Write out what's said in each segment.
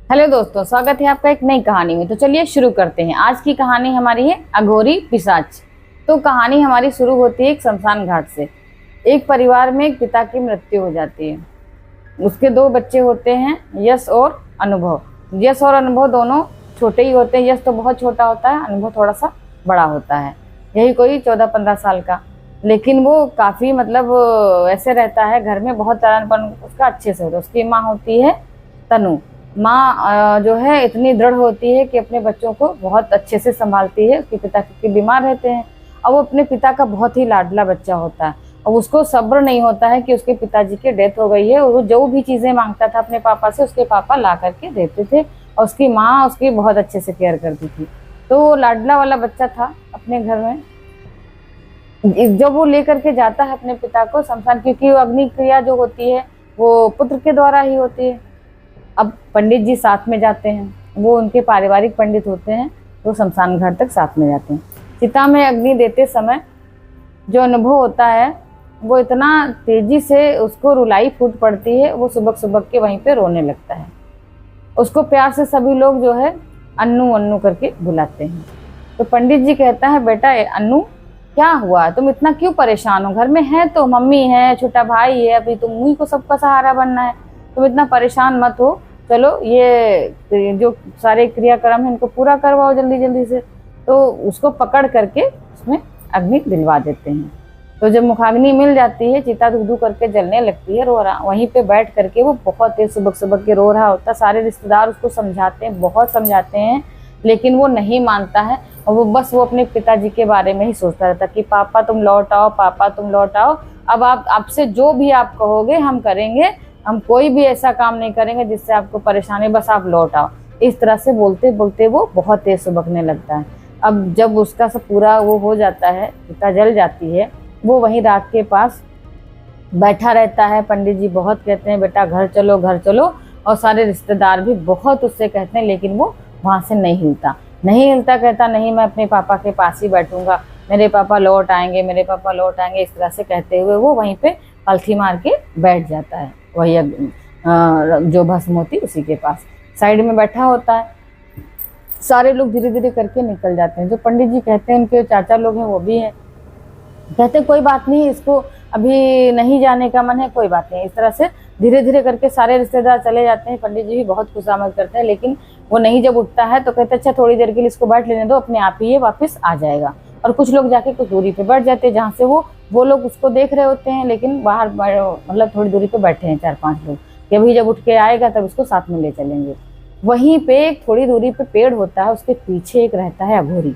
Hello दोस्तों, स्वागत है आपका एक नई कहानी में। तो चलिए शुरू करते हैं। आज की कहानी हमारी है अघोरी पिशाच। तो कहानी हमारी शुरू होती है एक शमशान घाट से। एक परिवार में एक पिता की मृत्यु हो जाती है। उसके दो बच्चे होते हैं, यश और अनुभव। यश और अनुभव दोनों छोटे ही होते हैं। यश तो बहुत छोटा होता है, अनुभव थोड़ा सा बड़ा होता है, यही कोई 14-15 साल का। लेकिन वो काफ़ी ऐसे रहता है घर में, बहुत चालानपन उसका अच्छे से होता है। उसकी माँ होती है तनु। माँ जो है इतनी दृढ़ होती है कि अपने बच्चों को बहुत अच्छे से संभालती है। उसके पिता क्योंकि बीमार रहते हैं और वो अपने पिता का बहुत ही लाडला बच्चा होता है। और उसको सब्र नहीं होता है कि उसके पिताजी की डेथ हो गई है। और वो जो भी चीज़ें मांगता था अपने पापा से, उसके पापा ला करके देते थे और उसकी माँ उसकी बहुत अच्छे से केयर करती थी। तो वो लाडला वाला बच्चा था अपने घर में। जब वो लेकर के जाता है अपने पिता को शमशान, क्योंकि वो अग्नि क्रिया जो होती है वो पुत्र के द्वारा ही होती है। अब पंडित जी साथ में जाते हैं, वो उनके पारिवारिक पंडित होते हैं, तो शमशान घाट तक साथ में जाते हैं। चिता में अग्नि देते समय जो अनुभव होता है वो इतना तेजी से उसको रुलाई फूट पड़ती है, वो सुबह सुबह के वहीं पे रोने लगता है। उसको प्यार से सभी लोग जो है अन्नू अन्नू करके बुलाते हैं। तो पंडित जी कहता है, बेटा अन्नू क्या हुआ, तुम इतना क्यों परेशान हो? घर में है तो मम्मी है, छोटा भाई है, अभी तुम ही को सबका सहारा बनना है, तुम इतना परेशान मत हो। चलो ये जो सारे क्रियाक्रम है इनको पूरा करवाओ जल्दी जल्दी से। तो उसको पकड़ करके उसमें अग्नि दिलवा देते हैं। तो जब मुखाग्नि मिल जाती है, चिता धू धू करके जलने लगती है, रो रहा वहीं पे बैठ करके वो बहुत तेज सुबह सुबह के रो रहा होता है। सारे रिश्तेदार उसको समझाते हैं, बहुत समझाते हैं, लेकिन वो नहीं मानता है। और वो बस वो अपने पिताजी के बारे में ही सोचता रहता कि पापा तुम लौट आओ, पापा तुम लौट आओ। अब आप आपसे जो भी आप कहोगे हम करेंगे, हम कोई भी ऐसा काम नहीं करेंगे जिससे आपको परेशानी, बस आप लौट आओ। इस तरह से बोलते बोलते वो बहुत तेज सुबकने लगता है। अब जब उसका सब पूरा वो हो जाता है, चिता जल जाती है, वो वहीं राख के पास बैठा रहता है। पंडित जी बहुत कहते हैं बेटा घर चलो घर चलो, और सारे रिश्तेदार भी बहुत उससे कहते हैं, लेकिन वो वहाँ से नहीं हिलता। कहता नहीं, मैं अपने पापा के पास ही बैठूंगा, मेरे पापा लौट आएंगे, मेरे पापा लौट आएंगे। इस तरह से कहते हुए वो वहीं पे पलथी मार के बैठ जाता है। वही जो भस्म होती उसी के पास साइड में बैठा होता है। सारे लोग धीरे धीरे करके निकल जाते हैं। जो पंडित जी कहते हैं, उनके चाचा लोग हैं वो भी हैं, कहते हैं कोई बात नहीं, इसको अभी नहीं जाने का मन है, कोई बात नहीं। इस तरह से धीरे धीरे करके सारे रिश्तेदार चले जाते हैं। पंडित जी भी बहुत खुशामद करते हैं, लेकिन वो नहीं जब उठता है तो कहते अच्छा थोड़ी देर के लिए इसको बैठ लेने दो, अपने आप ही ये वापस आ जाएगा। और कुछ लोग जाके कुछ दूरी पे बैठ जाते हैं जहाँ से वो लोग उसको देख रहे होते हैं, लेकिन बाहर थोड़ी दूरी पे बैठे हैं 4-5 लोग कि अभी जब उठ के आएगा तब इसको साथ में ले चलेंगे। वहीं पे थोड़ी दूरी पे पेड़ होता है, उसके पीछे एक रहता है अघोरी।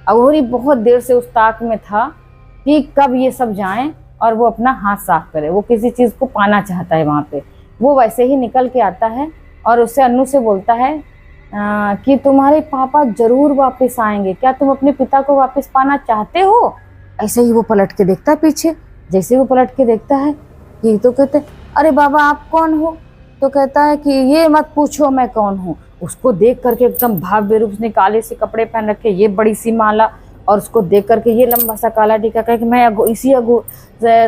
अघोरी बहुत देर से उस ताक में था कि कब ये सब जाएं और वो अपना हाथ साफ करे। वो किसी चीज़ को पाना चाहता है वहाँ पे। वो वैसे ही निकल के आता है और उससे अन्नू से बोलता है कि तुम्हारे पापा जरूर वापस आएंगे, क्या तुम अपने पिता को वापस पाना चाहते हो? ऐसे ही वो पलट के देखता है पीछे। जैसे वो पलट के देखता है कि तो कहते अरे बाबा आप कौन हो? तो कहता है कि ये मत पूछो मैं कौन हूँ। उसको देख करके एकदम भव्य रूप, उसने काले से कपड़े पहन रखे, ये बड़ी सी माला, और उसको देख करके ये लंबा सा काला टीका, कहे कि मैं इसी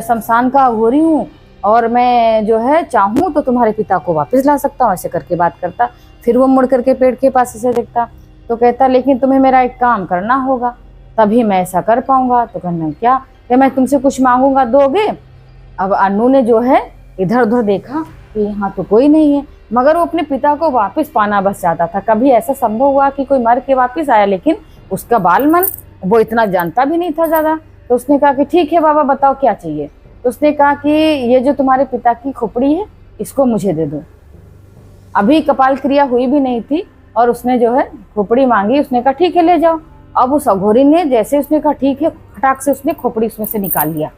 शमशान का अघोरी हूँ और मैं जो है चाहूँ तो तुम्हारे पिता को वापस ला सकता हूँ। ऐसे करके बात करता। फिर वो मुड़ करके पेड़ के पास से देखता तो कहता लेकिन तुम्हें मेरा एक काम करना होगा, तभी मैं ऐसा कर पाऊंगा। तो कहना क्या? कि मैं तुमसे कुछ मांगूंगा, दोगे? अब अन्नू ने जो है इधर उधर देखा कि यहाँ तो कोई नहीं है, मगर वो अपने पिता को वापस पाना बस चाहता था। कभी ऐसा संभव हुआ कि कोई मर के वापस आया, लेकिन उसका बाल मन वो इतना जानता भी नहीं था ज़्यादा। तो उसने कहा कि ठीक है बाबा बताओ क्या चाहिए। तो उसने कहा कि ये जो तुम्हारे पिता की खोपड़ी है इसको मुझे दे दो। अभी कपाल क्रिया हुई भी नहीं थी और उसने जो है खोपड़ी मांगी। उसने कहा ठीक है ले जाओ। अब उस अघोरी ने जैसे उसने कहा ठीक है, फटाक से उसने खोपड़ी उसमें से निकाल लिया।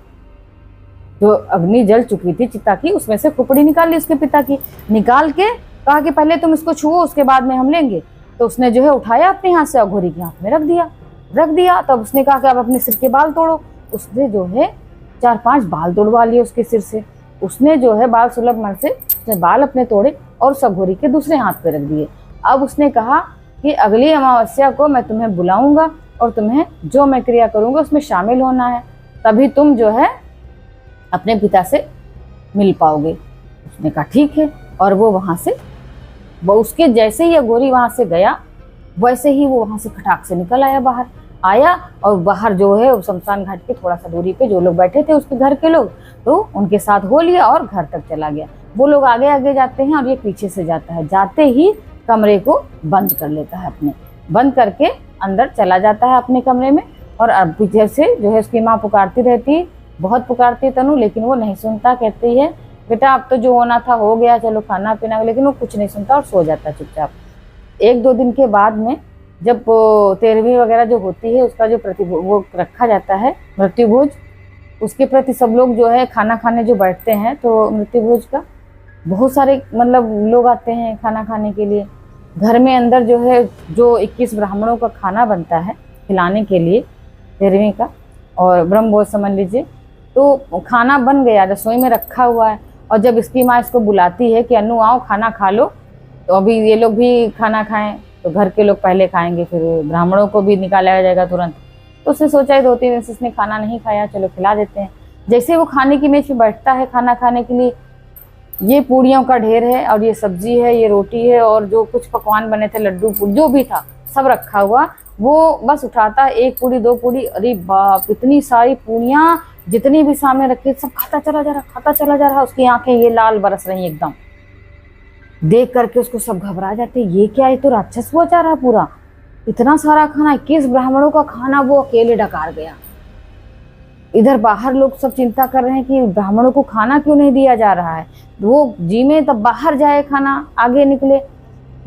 जो अग्नि जल चुकी थी चिता की, उसमें से खोपड़ी निकाल ली उसके पिता की। निकाल के कहा कि पहले तुम इसको छुओ, उसके बाद में हम लेंगे। तो उसने जो है उठाया अपने हाथ से, अघोरी के हाथ में रख दिया। तब उसने कहा कि आप अपने सिर के बाल तोड़ो। उसने जो है 4-5 बाल तोड़वा लिए उसके सिर से। उसने जो है बाल सुलभ मन से उसने बाल अपने तोड़े और उस अघोरी के दूसरे हाथ पे रख दिए। अब उसने कहा कि अगली अमावस्या को मैं तुम्हें बुलाऊंगा और तुम्हें जो मैं क्रिया करूंगा उसमें शामिल होना है, तभी तुम जो है अपने पिता से मिल पाओगे। उसने कहा ठीक है, और वो वहां से वो उसके जैसे ही अघोरी वहां से गया, वैसे ही वो वहां से खटाक से निकल आया बाहर। आया और बाहर जो है शमशान घाट के थोड़ा सा दूरी पे जो लोग बैठे थे उसके घर के लोग, तो उनके साथ हो लिया और घर तक चला गया। वो लोग आगे आगे जाते हैं और ये पीछे से जाता है। जाते ही कमरे को बंद कर लेता है, अपने बंद करके अंदर चला जाता है अपने कमरे में। और पीछे से जो है उसकी माँ पुकारती रहती, बहुत पुकारती है तनु, लेकिन वो नहीं सुनता। कहती है बेटा अब तो जो होना था हो गया, चलो खाना पीना, लेकिन वो कुछ नहीं सुनता और सो जाता चुपचाप। 1-2 दिन के बाद में जब 13वीं वगैरह जो होती है उसका जो वो रखा जाता है मृत्यु भोज, उसके प्रति सब लोग जो है खाना खाने जो बैठते हैं, तो मृत्यु भोज का बहुत सारे मतलब लोग आते हैं खाना खाने के लिए। घर में अंदर जो है जो 21 ब्राह्मणों का खाना बनता है खिलाने के लिए 13वीं का, और ब्रह्म भोज समझ लीजिए। तो खाना बन गया, रसोई में रखा हुआ है, और जब इसकी माँ इसको बुलाती है कि अन्नू आओ खाना खा लो, तो अभी ये लोग भी खाना खाएं, तो घर के लोग पहले खाएंगे, फिर ब्राह्मणों को भी निकाला जाएगा तुरंत। तो उसने सोचा है 2-3 दिन से इसने खाना नहीं खाया, चलो खिला देते हैं। जैसे वो खाने की मेज पे बैठता है खाना खाने के लिए, ये पूड़ियों का ढेर है और ये सब्जी है, ये रोटी है, और जो कुछ पकवान बने थे, लड्डू जो भी था सब रखा हुआ। वो बस उठाता है 1 पूड़ी 2 पूड़ी, अरे बाप इतनी सारी पूड़ियाँ जितनी भी सामने रखी सब खाता चला जा रहा, खाता चला जा रहा। उसकी आंखें ये लाल बरस रही एकदम, देख करके उसको सब घबरा जाते, ये क्या है, तो राक्षस हुआ जा रहा पूरा, इतना सारा खाना, 21 ब्राह्मणों का खाना वो अकेले डकार गया। इधर बाहर लोग सब चिंता कर रहे हैं कि ब्राह्मणों को खाना क्यों नहीं दिया जा रहा है, वो जी में तब बाहर जाए खाना, आगे निकले।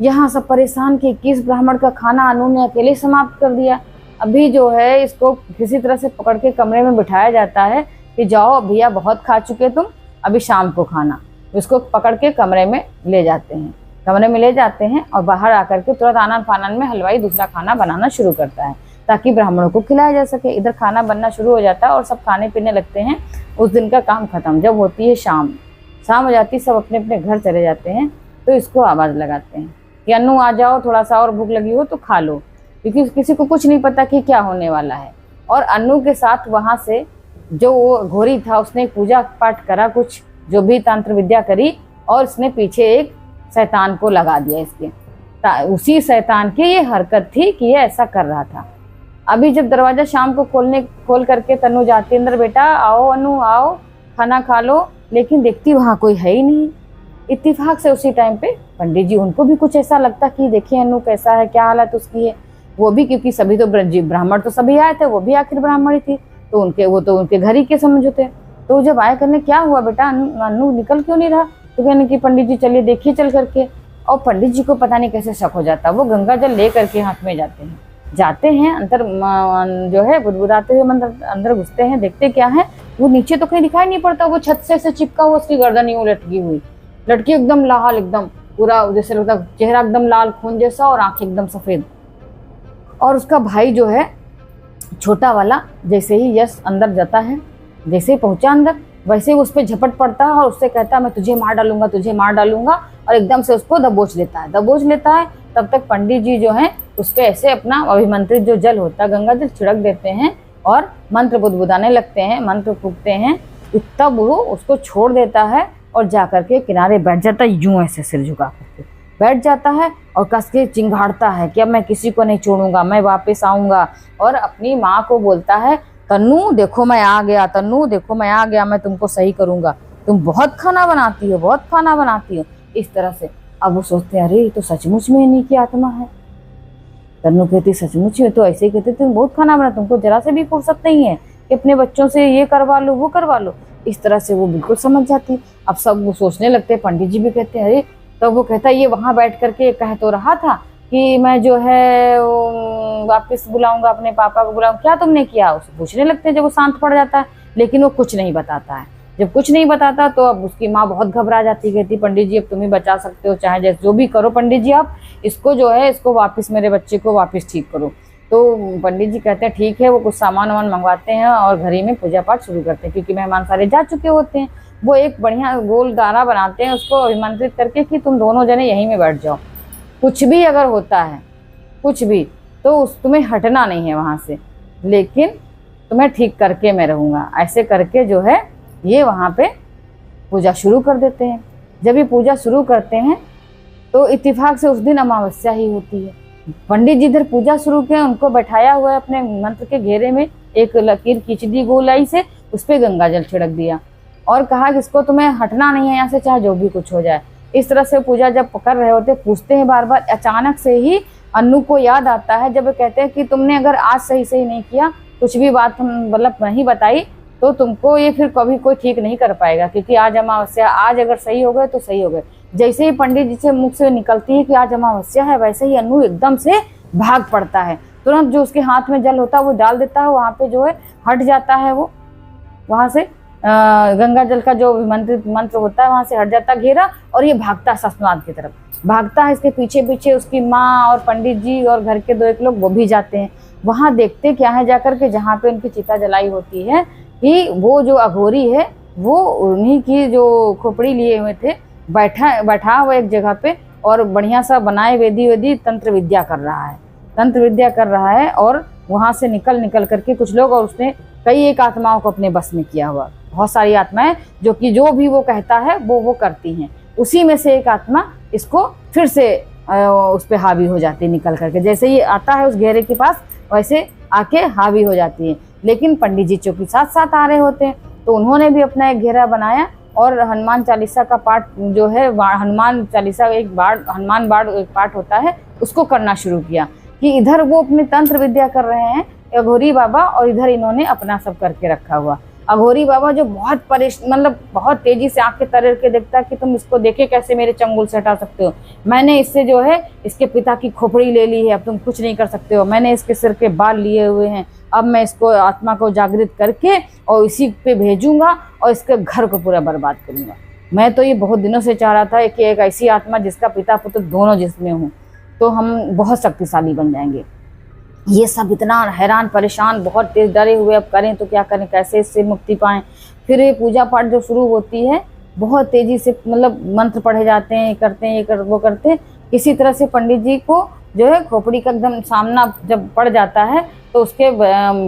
यहाँ सब परेशान कि 21 ब्राह्मण का खाना अनु ने अकेले समाप्त कर दिया। अभी जो है इसको किसी तरह से पकड़ के कमरे में बिठाया जाता है कि जाओ भैया बहुत खा चुके तुम, अभी शाम को खाना। इसको पकड़ के कमरे में ले जाते हैं, कमरे में ले जाते हैं, और बाहर आकर के तुरंत आनन फानन में हलवाई दूसरा खाना बनाना शुरू करता है ताकि ब्राह्मणों को खिलाया जा सके। इधर खाना बनना शुरू हो जाता है और सब खाने पीने लगते हैं। उस दिन का काम खत्म। जब होती है शाम हो जाती, सब अपने अपने घर चले जाते हैं, तो इसको आवाज़ लगाते हैं कि अन्नू आ जाओ, थोड़ा सा और भूख लगी हो तो खा लो, क्योंकि किसी को कुछ नहीं पता कि क्या होने वाला है। और अन्नू के साथ वहाँ से जो वो घोरी था उसने पूजा पाठ करा, कुछ जो भी तंत्र विद्या करी, और उसने पीछे एक शैतान को लगा दिया इसके। उसी शैतान की ये हरकत थी कि ये ऐसा कर रहा था। अभी जब दरवाजा शाम को खोल करके तनु जाती अंदर, बेटा आओ अनु आओ खाना खा लो, लेकिन देखती वहाँ कोई है ही नहीं। इत्तेफाक से उसी टाइम पे पंडित जी, उनको भी कुछ ऐसा लगता कि देखिए अनु कैसा है, क्या हालत उसकी है। वो भी क्योंकि सभी तो ब्राह्मण तो सभी आए थे, वो भी आखिर ब्राह्मण ही थी, तो उनके घर ही के समझ होते। तो जब आए करने क्या हुआ बेटा, अनु निकल क्यों नहीं रहा, तो कहने की पंडित जी चलिए देखिए चल करके। और पंडित जी को पता नहीं कैसे शक हो जाता, वो गंगा जल ले करके हाथ में जाते हैं अंदर, जो है बुदबुदाते हुए मंदिर अंदर घुसते हैं, देखते क्या है, वो नीचे तो कहीं दिखाई नहीं पड़ता, वो छत से चिपका हुआ, उसकी गर्दन यूं लटकी एकदम लाल, एकदम पूरा जैसे लगता चेहरा एकदम लाल खून जैसा, और आंखें एकदम सफेद। और उसका भाई जो है छोटा वाला, जैसे ही यश अंदर जाता है, जैसे ही पहुंचा अंदर, वैसे ही उस पर झपट पड़ता है और उससे कहता है मैं तुझे मार डालूंगा, और एकदम से उसको दबोच लेता है। तब तक पंडित जी जो है उस पर ऐसे अपना अभिमंत्रित जो जल होता है गंगा जल छिड़क देते हैं और मंत्र बुदबुदाने लगते हैं, मंत्र फूकते हैं। तब वो उसको छोड़ देता है और जाकर के किनारे बैठ जाता है, यूं ऐसे सिर झुका करके बैठ जाता है और कस के चिंगाड़ता है कि अब मैं किसी को नहीं छोड़ूंगा, मैं वापस आऊंगा। और अपनी माँ को बोलता है तन्नू देखो मैं आ गया, मैं तुमको सही करूंगा, तुम बहुत खाना बनाती हो, इस तरह से। अब वो सोचते हैं अरे तो सचमुच में इन्हीं की आत्मा है। तन्नू कहती सचमुच में, तो ऐसे ही कहते तुम बहुत खाना बना, तुमको जरा से भी फुर्सत नहीं है कि अपने बच्चों से ये करवा लो वो करवा लो। इस तरह से वो बिल्कुल समझ जाती। अब सब वो सोचने लगते, पंडित जी भी कहते हैं अरे, तो वो कहता है ये वहां बैठ करके कह तो रहा था कि मैं जो है वापस बुलाऊंगा, अपने पापा को बुलाऊंगा, क्या तुमने किया, उसे पूछने लगते हैं जब वो शांत पड़ जाता है। लेकिन वो कुछ नहीं बताता है। जब कुछ नहीं बताता तो अब उसकी माँ बहुत घबरा जाती, कहती पंडित जी अब तुम ही बचा सकते हो, चाहे जैसे जो भी करो पंडित जी, आप इसको जो है इसको वापस, मेरे बच्चे को वापस ठीक करो। तो पंडित जी कहते हैं ठीक है। वो कुछ सामान वामान मंगवाते हैं और घर ही में पूजा पाठ शुरू करते हैं, क्योंकि मेहमान सारे जा चुके होते हैं। वो एक बढ़िया गोल दाना बनाते हैं, उसको अभिमंत्रित करके कि तुम दोनों जने यहीं में बैठ जाओ, कुछ भी अगर होता है कुछ भी तो तुम्हें हटना नहीं है वहाँ से, लेकिन तुम्हें ठीक करके मैं रहूँगा। ऐसे करके जो है ये वहाँ पे पूजा शुरू कर देते हैं। जब ये पूजा शुरू करते हैं तो इत्तेफाक से उस दिन अमावस्या ही होती है। पंडित जी इधर पूजा शुरू किए, उनको बैठाया हुआ है अपने मंत्र के घेरे में, एक लकीर खींच दी गोलाई से, उस पर गंगा जल छिड़क दिया और कहा कि इसको तुम्हें हटना नहीं है यहाँ से, चाहे जो भी कुछ हो जाए। इस तरह से पूजा जब कर रहे होते, पूछते हैं बार बार, अचानक से ही अन्नू को याद आता है, जब कहते हैं कि तुमने अगर आज सही नहीं किया, कुछ भी बात मतलब नहीं बताई, तो तुमको ये फिर कभी कोई ठीक नहीं कर पाएगा, क्योंकि आज अमावस्या, आज अगर सही हो गए तो सही हो गए। जैसे ही पंडित जी से मुख से निकलती है कि आज अमावस्या है, वैसे ही अन्नू एकदम से भाग पड़ता है। तुरंत जो उसके हाथ में जल होता है वो डाल देता है, वहाँ पे जो है हट जाता है, वो वहाँ से गंगा जल का जो मंत्र होता है वहाँ से हट जाता है घेरा, और ये भागता ससनाथ की तरफ भागता है। इसके पीछे पीछे उसकी माँ और पंडित जी और घर के 2-1 लोग वो भी जाते हैं। वहाँ देखते क्या है जाकर के, जहाँ पे उनकी चिता जलाई होती है, कि वो जो अघोरी है वो उन्हीं की जो खोपड़ी लिए हुए थे, बैठा हुआ एक जगह पे, और बढ़िया सा बनाए वेदी तंत्र विद्या कर रहा है। और वहाँ से निकल करके कुछ लोग, और उसने कई एक आत्माओं को अपने बस में किया हुआ, बहुत सारी आत्माएं जो कि जो भी वो कहता है वो करती हैं। उसी में से एक आत्मा इसको फिर से उस पर हावी हो जाती है, निकल करके जैसे ही आता है उस घेरे के पास, वैसे आके हावी हो जाती है। लेकिन पंडित जी चूंकि साथ आ रहे होते हैं, तो उन्होंने भी अपना एक घेरा बनाया और हनुमान चालीसा का पाठ जो है, हनुमान चालीसा हनुमान बाण एक पाठ होता है, उसको करना शुरू किया। कि इधर वो अपनी तंत्र विद्या कर रहे हैं अघोरी बाबा, और इधर इन्होंने अपना सब करके रखा हुआ। अघोरी बाबा जो बहुत मतलब बहुत तेजी से आंख के तरेर के देखता है कि तुम इसको देखे कैसे मेरे चंगुल से हटा सकते हो, मैंने इससे जो है इसके पिता की खोपड़ी ले ली है, अब तुम कुछ नहीं कर सकते हो, मैंने इसके सिर के बाल लिए हुए हैं, अब मैं इसको आत्मा को जागृत करके और इसी पे भेजूंगा और इसके घर को पूरा बर्बाद करूंगा। मैं तो ये बहुत दिनों से चाह रहा था कि एक ऐसी आत्मा जिसका पिता पुत्र दोनों जिसमें हूँ, तो हम बहुत शक्तिशाली बन जाएंगे। ये सब इतना हैरान परेशान, बहुत तेज डरे हुए, अब करें तो क्या करें, कैसे इससे मुक्ति पाएं। फिर ये पूजा पाठ जो शुरू होती है, बहुत तेजी से मतलब मंत्र पढ़े जाते हैं, करते हैं, वो करते हैं। किसी तरह से पंडित जी को जो है खोपड़ी का एकदम सामना जब पड़ जाता है, तो उसके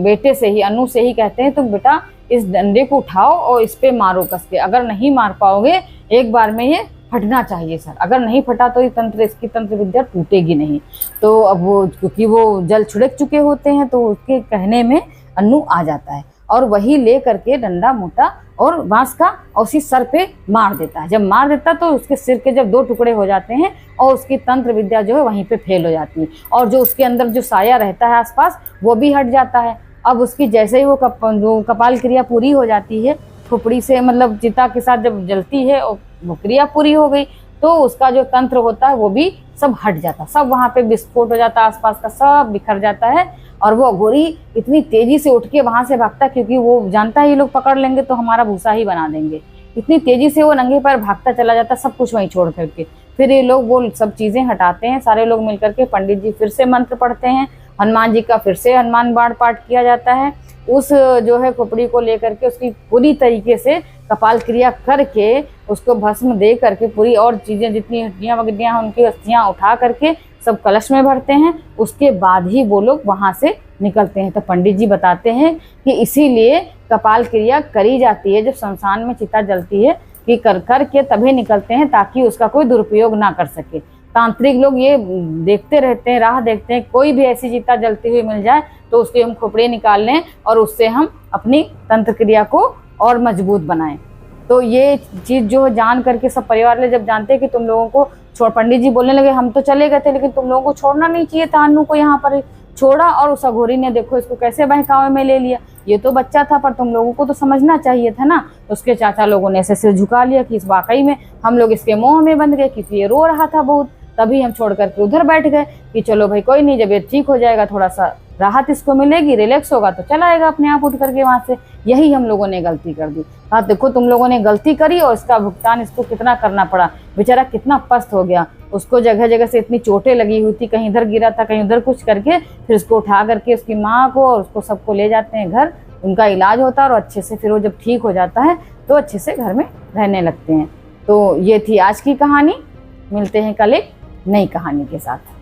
बेटे से ही, अनु से ही कहते हैं, तुम बेटा इस डंडे को उठाओ और इस पे मारो कस के, अगर नहीं मार पाओगे एक बार में ये फटना चाहिए सर, अगर नहीं फटा तो इसकी तंत्र विद्या टूटेगी नहीं। तो अब वो क्योंकि वो जल छिड़क चुके होते हैं, तो उसके कहने में अन्नू आ जाता है और वही ले करके डंडा मोटा और बांस का और उसी सर पे मार देता है। जब मार देता तो उसके सिर के जब 2 टुकड़े हो जाते हैं और उसकी तंत्र विद्या जो है वहीं पे फेल हो जाती है, और जो उसके अंदर जो साया रहता है आसपास वो भी हट जाता है। अब उसकी जैसे ही वो जो कपाल क्रिया पूरी हो जाती है, खोपड़ी से मतलब चिता के साथ जब जलती है और वो क्रिया पूरी हो गई, तो उसका जो तंत्र होता है वो भी सब हट जाता, सब वहाँ पे विस्फोट हो जाता, आसपास का सब बिखर जाता है। और वो अघोरी इतनी तेजी से उठ के वहाँ से भागता, क्योंकि वो जानता है ये लोग पकड़ लेंगे तो हमारा भूसा ही बना देंगे। इतनी तेजी से वो नंगे पैर भागता चला जाता, सब कुछ वहीं छोड़ करके। फिर ये लोग वो सब चीज़ें हटाते हैं, सारे लोग मिल करके, पंडित जी फिर से मंत्र पढ़ते हैं, हनुमान जी का फिर से हनुमान बाण पाठ किया जाता है। उस जो है खोपड़ी को लेकर के उसकी पूरी तरीके से कपाल क्रिया करके उसको भस्म दे करके पूरी और चीज़ें जितनी हड्डियाँ वगड्डियाँ उनकी अस्थियाँ उठा करके सब कलश में भरते हैं। उसके बाद ही वो लोग वहाँ से निकलते हैं। तो पंडित जी बताते हैं कि इसीलिए कपाल क्रिया करी जाती है जब शमशान में चिता जलती है, कि कर कर के तभी निकलते हैं ताकि उसका कोई दुरुपयोग ना कर सके। तांत्रिक लोग ये देखते रहते हैं, राह देखते हैं, कोई भी ऐसी चिता जलती हुई मिल जाए तो उसकी हम खोपड़ी निकाल लें और उससे हम अपनी तंत्र क्रिया को और मजबूत बनाएं। तो ये चीज़ जो जान करके सब परिवार ले जब जानते हैं कि तुम लोगों को छोड़, पंडित जी बोलने लगे हम तो चले गए थे लेकिन तुम लोगों को छोड़ना नहीं चाहिए था, अन्नू को यहाँ पर छोड़ा और उस अघोरी ने देखो इसको कैसे बहकावे में ले लिया, ये तो बच्चा था पर तुम लोगों को तो समझना चाहिए था ना। उसके चाचा लोगों ने ऐसे सिर झुका लिया कि इस वाकई में हम लोग इसके मोह में बंध गए, क्योंकि ये रो रहा था बहुत। तभी हम छोड़ करके उधर बैठ गए कि चलो भाई कोई नहीं, जब ये ठीक हो जाएगा, थोड़ा सा राहत इसको मिलेगी, रिलैक्स होगा तो चला आएगा अपने आप उठ करके वहाँ से। यही हम लोगों ने गलती कर दी। हाँ देखो तुम लोगों ने गलती करी और इसका भुगतान इसको कितना करना पड़ा, बेचारा कितना पस्त हो गया। उसको जगह जगह से इतनी चोटें लगी हुई थी, कहीं इधर गिरा था कहीं उधर कुछ करके, फिर उसको उठा करके उसकी माँ को और उसको सबको ले जाते हैं घर, उनका इलाज होता है और अच्छे से फिर वो जब ठीक हो जाता है तो अच्छे से घर में रहने लगते हैं। तो ये थी आज की कहानी। मिलते हैं कल एक नई कहानी के साथ।